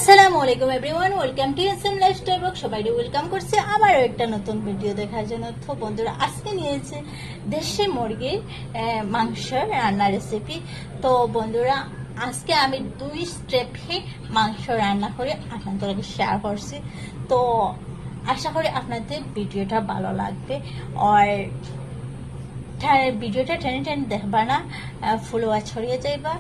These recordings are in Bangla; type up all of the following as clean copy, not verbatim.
আসসালামু আলাইকুম everyone, welcome to SM lifestyle blog. সবাইকে ওয়েলকাম করছি আবারও একটা নতুন ভিডিও দেখার জন্য। তো বন্ধুরা, আজকে নিয়েছে দেশি মুরগির মাংস রান্নার রেসিপি। তো বন্ধুরা, আজকে আমি 2 স্টেপে মাংস রান্না করে আপনাদেরকে শেয়ার করছি। তো আশা করি আপনাদের ভিডিওটা ভালো লাগবে। আর ভিডিওটা টেনে টেনে দেখবা না, ফুলওয়া ছড়িয়ে যাইবা।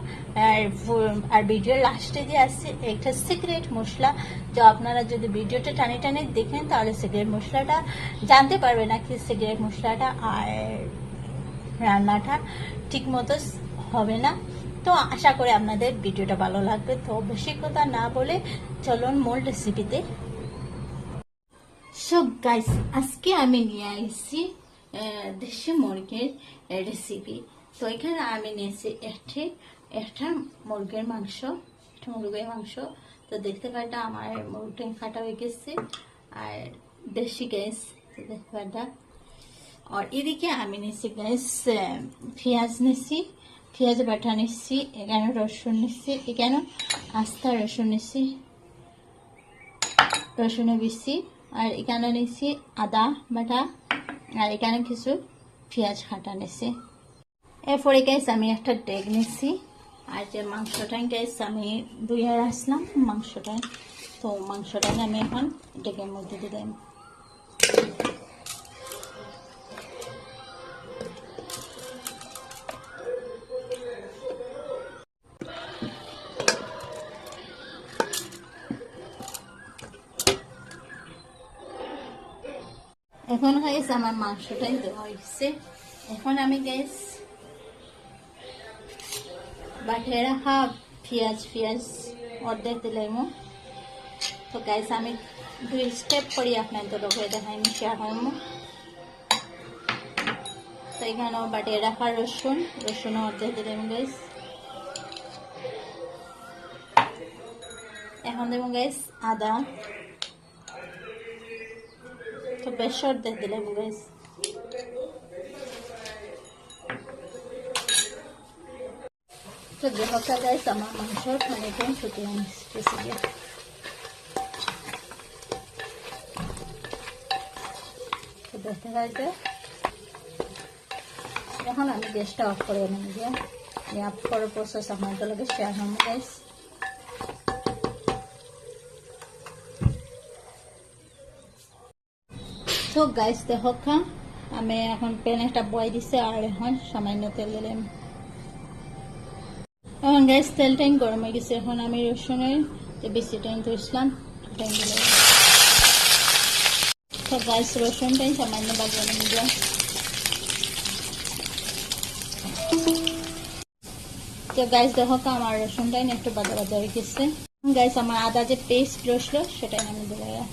আর ভিডিওর লাস্টে যে আসছে একটা সিক্রেট মশলা, তো আপনারা যদি ভিডিওটা টানে টানে দেখেন তাহলে সিক্রেট মশলাটা জানতে পারবে না কি সিক্রেট মশলাটা, আর রান্নাটা ঠিক মতো হবে না। তো আশা করি আপনাদের ভিডিওটা ভালো লাগবে। তো বেশি কথা না বলে চলুন মূল রেসিপিতে। সো গাইস, আজকে আমি নিয়ে আসছি দেশি মুরগির রেসিপি। তো এখানে আমি নিয়েছি একটা মুরগির মাংস। তো দেখতে পাটা আমার মুরগিটা কাটা হয়ে গেছে, আর দেশি গ্যাস দেখতে পাটা। আর এদিকে আমি নিয়েছি গ্যাস পেঁয়াজ নিয়েছি, পেঁয়াজ বাটা নিচ্ছি, এখানে রসুন নিচ্ছি, এখানে আস্তা রসুন নিচ্ছি, রসুনের বিচি, আর এখানে নিচ্ছি আদা বাটা, আর এখানে কিছু পেঁয়াজ কাটা নিচ্ছি। এরপরে গ্যাস আমি একটা ডেগ নিচ্ছি, আর যে মাংসটা গ্যাস আমি ধুয়ে আসলাম মাংসটা। তো মাংসটা আমি এখন ডেগের মধ্যে দিলাম। এখন গ্যাস আমার মাংসটাই দেওয়া হয়েছে। এখন আমি গ্যাস বাটিয়ে রাখা পেঁয়াজ অর্ধেক দিলাম। তো গ্যাস আমি 2 স্টেপ করি আপনাদের উপরে দেখাই শেয়ার করবো। তো এখানে বাটিয়ে রাখা রসুন অর্ধেক দিলাম গ্যাস। এখন দেবো গ্যাস আদা, তো বেশ অর্ধেক দিলাম গ্যাস। তো দেখা গাইস আমার মাংস খানিকটা শুকিয়ে আনতেছি। তো দেখতে পাইতে এখন আমি গ্যাসটা অফ করে নেব। অফ করার প্রসেস আপনাদের লগে শেয়ার করব গাইস। তো গাইস দেখো, আমি এখন প্যান একটা বয় দিছে, আর এখন সামান্য তেল দিলাম। এখন গ্যাস তেলটা গরম হয়ে গেছে। এখন আমি রসুনের যে বেশি টাইম ধরছিলাম দিলাম। তো গাইস রসুনটাই সামান্য বাজিয়ে নিলাম। তো গাইস দেখো আমার রসুনটাই একটু বাজা হয়ে গেছে। গাইস আমার আদা যে পেস্ট রসলো সেটাই আমি দিলাম।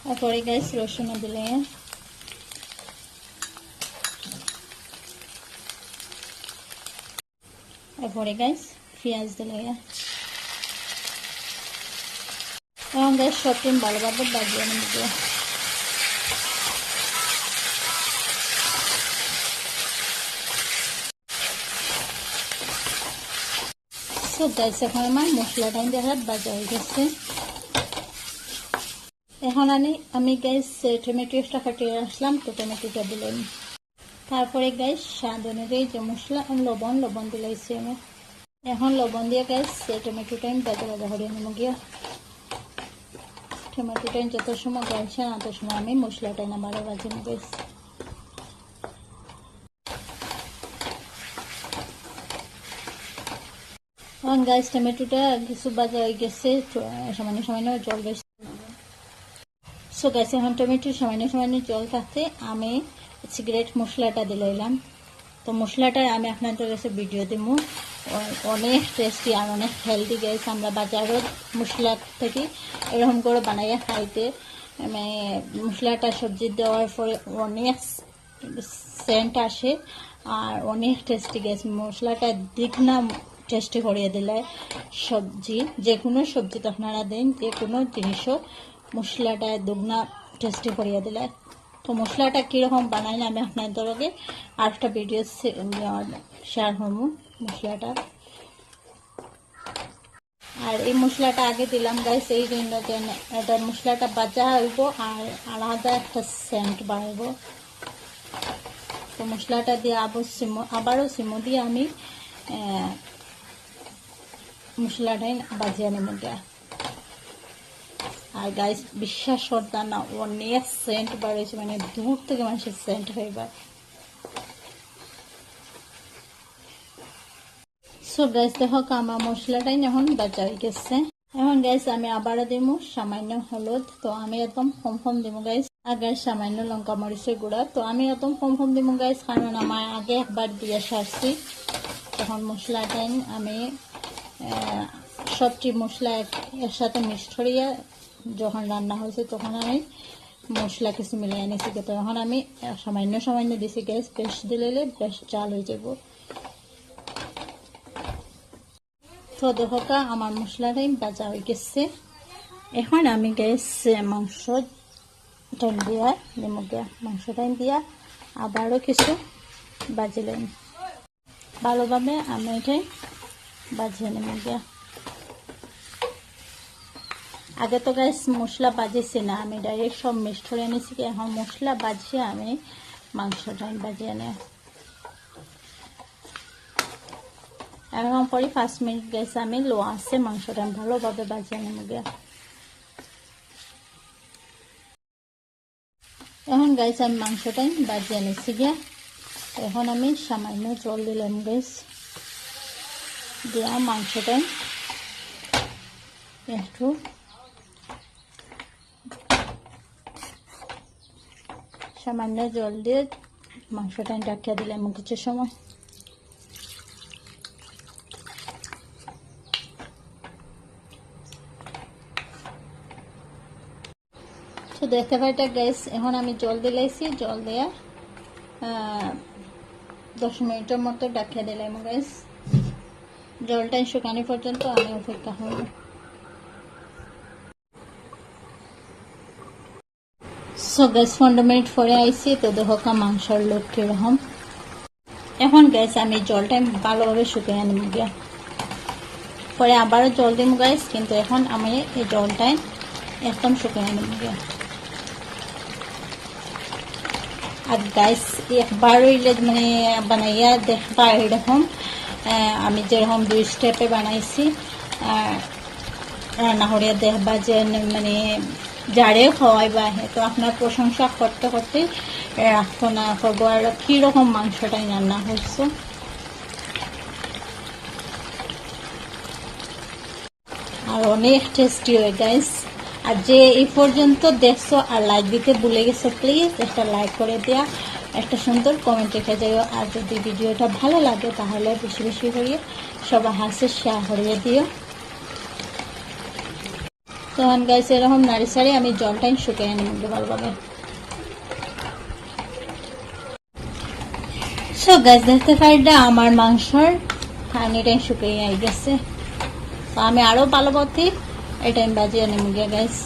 তারপরে গাইস রসুন দিলাম। তারপরে গাইস পেঁয়াজ দিলাম। এখন গাইস সবটা ভালোভাবে বাজিয়ে নিব। তো গাইস এখন আমার মশলাটা দেখা বাজা হয়ে গেছে। এখন আমি গাইস টমেটো একটা কাটিয়ে আসলাম, তো টমেটোটা দিলাম। তারপরে গাইস স্বাদ অনুযায়ী যে মশলা লবণ দিলাইছি আমি। এখন লবণ দিয়ে গাইস টমেটোটা আমি বাজা হরিয়ে নেব গিয়া। টমেটোটা যত সময় গাইছে তত সময় আমি মশলাটা আবারও বাজি নেব গাইস। এখন গাইস টমেটোটা কিছু বাজা হয়ে গেছে, সামান্য জল বেশি। সো গাইস এখন টমেটোর সামান্য জল থাকতে আমি সিগারেট মশলাটা দিলাম। তো মশলাটা আমি আপনাদের কাছে ভিডিও দিব। অনেক টেস্টি আর অনেক হেলদি গাইস। আমরা বাজারের মশলা থেকে এরকম করে বানাইয়া খাইতে, মশলাটা সবজি দেওয়ার পরে অনেক সেন্ট আসে আর অনেক টেস্টি গাইস। মশলাটা দ্বিগুণ টেস্টি করিয়ে দিলে সবজি, যে কোনো সবজি তো আপনারা দেন, যে কোনো জিনিসও মশলাটা দুগুণা টেস্টি করিয়ে দিলে। তো মশলাটা কীরকম বানাইলে আমি আপনাদের লগে আরেকটা ভিডিও শেয়ার করবো মশলাটা। আর এই মশলাটা আগে দিলাম গাইস এই জন্য যে এটা মশলাটা বাজা হইব আর আলাদা একটা সেন্ট বাড়ব। তো মশলাটা দিয়ে আবারও সিমো দিয়ে আমি মশলাটাই বাজিয়ে নেব। আর গাইস বিশ্বাস করতাম না অনেক সেন্ট বাড়িয়েছে, মানে দূর থেকে মানুষের সেন্ট হইবা। সো গাইস দেখো আমার মশলাটাই এখন বাজা হয়ে গেছে। এখন গাইস আমি আবারও দিব সামান্য হলুদ। তো আমি একদম কম দিব গাইস। আর গাইস সামান্য লঙ্কা মরিচের গুঁড়া। তো আমি একদম কম দিব গাইস, কারণ আমার আগে একবার দিয়ে সারছি। তখন মশলাটাই আমি সবটি মশলা এর সাথে মিক্সড করিয়া যখন রান্না হয়েছে তখন আমি মশলা কিছু মিলিয়ে এনেছি। তো এখন আমি সামান্য দিছি গ্যাস, বেশ দিলে বেশ চাল হয়ে যাব। তো দেখো আমার মশলাটাই বাজা হয়ে গেছে। এখন আমি গ্যাস মাংসটা দিয়া নেমু গিয়া, মাংসটা দিয়া আবারও কিছু বাজিলেন ভালোভাবে আমি এটাই বাজিয়ে নেমু গিয়া। আগে তো গাইস মশলা বাজিয়েছি না, আমি ডাইরেক্ট সব মিক্সড করে নিয়েছি। এখন মশলা বাজিয়ে আমি মাংসটা বাজিয়ে নেই। এখন পরে 5 মিনিট গাইস আমি লো আছে মাংসটা ভালোভাবে বাজিয়ে নেব গিয়া। এখন গাইস আমি মাংসটাই বাজিয়ে নিয়েছি গিয়া। এখন আমি সামান্য জল দিলাম গাইস, দিয়া মাংসটাই একটু সামান্য জল দিয়ে মাংসটা ঢাকিয়ে দিলাম কিছু সময়। তো দেখতে পাইটা গ্যাস এখন আমি জল দিলাইছি, জল দেওয়া 10 মিনিটের মতো ঢাকিয়ে দিলাম গ্যাস। জলটা শুকানো পর্যন্ত আমি অপেক্ষা করব। সো গ্যাস 15 মিনিট পরে আইছি। তো দেখো মাংসর লোক কিরকম। এখন গ্যাস আমি জলটা ভালোভাবে শুকিয়ে নেব গিয়া, পরে আবারও জল দিব গ্যাস, কিন্তু এখন আমি এই জলটাই একদম শুকিয়ে নেব গিয়া। আর গাইস একবার হইলে মানে বানাইয়া দেখবা এরকম আমি যেরকম 2 স্টেপে বানাইছি রান্না করিয়া দেখবা যে মানে যারে খাওয়াইবা তো আপনার প্রশংসা করতে করতে রাখতো না করবো আর কীরকম মাংসটাই রান্না হচ্ছে। আর অনেক টেস্টি হয় গাইস। আর যে এই পর্যন্ত দেখছো আর লাইক দিতে ভুলে গেছো প্লিজ একটা লাইক করে দেয়া, একটা সুন্দর কমেন্ট রেখে যাও। আর যদি ভিডিওটা ভালো লাগে তাহলে বেশি বেশি করিয়ে সবার হাসে শেয়ার করিয়ে দিও। তখন গাইস এরকম নাড়ি সারি আমি জলটাই শুকিয়ে নেব ভালোভাবে। সব গাছ দেখতে পাইটা আমার মাংসর পানিটাই শুকিয়ে গেছে। তো আমি আরো ভালোভাবে এটাই বাজিয়ে নেব গিয়া গাইস।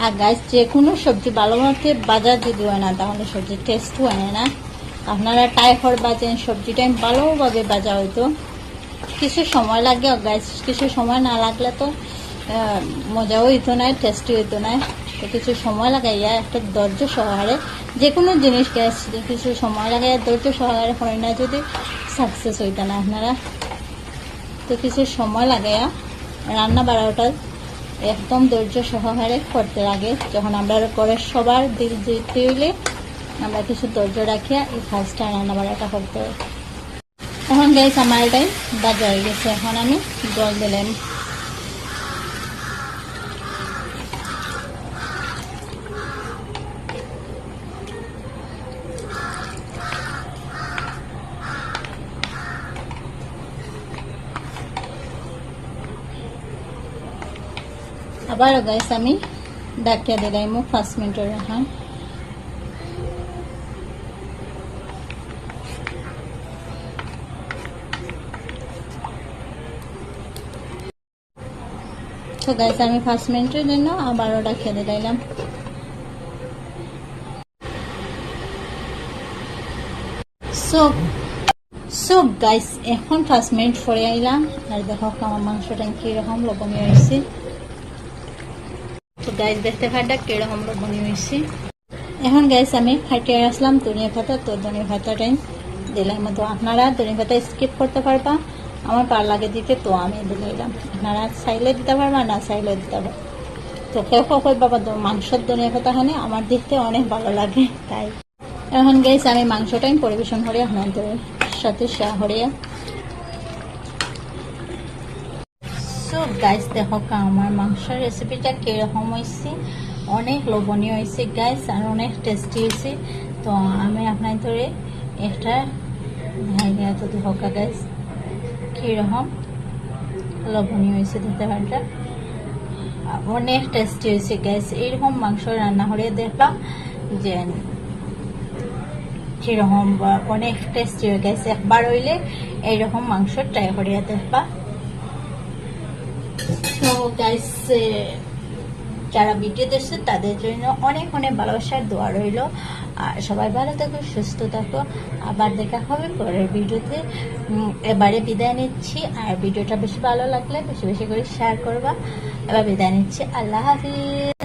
আর গাইস যে কোনো সবজি ভালোভাবে বাজার যদি হয় না তাহলে সবজির টেস্ট হয় না। আপনারা ট্রাই করবেন সবজিটা ভালোভাবে বাজা হইতো, কিছু সময় লাগে গাইস, কিছু সময় না লাগলে তো মজাও হইতো না, টেস্টি হইতো না। তো কিছু সময় লাগাইয়া একটা ধৈর্য সহকারে যে কোনো জিনিস গ্যাস কিছু সময় লাগাইয়া ধৈর্য সহকারে হয় না যদি সাকসেস হইতো না আপনারা। তো কিছু সময় লাগাইয়া রান্না বাড়াটা একদম ধৈর্য সহকারে করতে লাগে। যখন আমরা করে সবার দিল জিততে হইলে আমরা কিছু ধৈর্য রাখিয়া এই কাজটা রান্না বাড়াটা করতে হয়। এখন গাইস আমার এটাই বাজা হয়ে গেছে। এখন আমি জল দিলাম। আবার গাইস আমি ঢাকিয়ে দিলাম 5 মিনিটের এখন। তো সো গাইস আমি 5 মিনিটের জন্য আবার ওটা খেতে দিলাম। সো সো গাইস এখন 5 মিনিট পরে আইলাম, আর দেখো আমার মাংসটা কিরকম লবণীয় হয়েছে। তো গাইস দেখতে পারটা কিরকম লবণীয় হয়েছে। এখন গাইস আমি ফাটিয়ে আসলাম ধনিয়া পাতা, তো ধনিয়া পাতাটাই দিলাম। তো আপনারা ধনিয়া পাতা স্কিপ করতে পারবা, আমার ভালো লাগে দিতে, তো আমি দিলাম। আপনারা চাইলে দিতে পারবা, না চাইলে দিতে পারবা। তো কেউ কেউ বাবা মাংসের ধনিয়া পাতা খানে আমার দেখতে অনেক ভালো লাগে, তাই এখন গাইস আমি মাংসটাই পরিবেশন করে আপনাদের সাথে শেয়ার করিয়া। সো গাইস দেখো আমার মাংসের রেসিপিটা কিরকম হয়েছে, অনেক লোভনীয় হয়েছে গাইস, আর অনেক টেস্টি হয়েছে। তো আমি আপনাদের একটা ভাইয়া তো দেখো গাইস কিরকম লোভনীয় হয়েছে, দেখতে পারটা অনেক টেস্টি হয়েছে গাইস। এইরকম মাংস রান্না করে দেখলাম যে কিরকম অনেক টেস্টি হয়ে গেছে। একবার হইলে এইরকম মাংস ট্রাই করিয়া দেখবা। তো গাইস যারা ভিডিও দেখছে তাদের জন্য অনেক অনেক ভালোবাসার দোয়া রইল, আর সবাই ভালো থাকো, সুস্থ থাকো। আবার দেখা হবে পরের ভিডিওতে। এবারে বিদায় নিচ্ছি, আর ভিডিওটা বেশি ভালো লাগলে বেশি বেশি করে শেয়ার করবা। এবার বিদায় নিচ্ছি, আল্লাহ হাফিজ।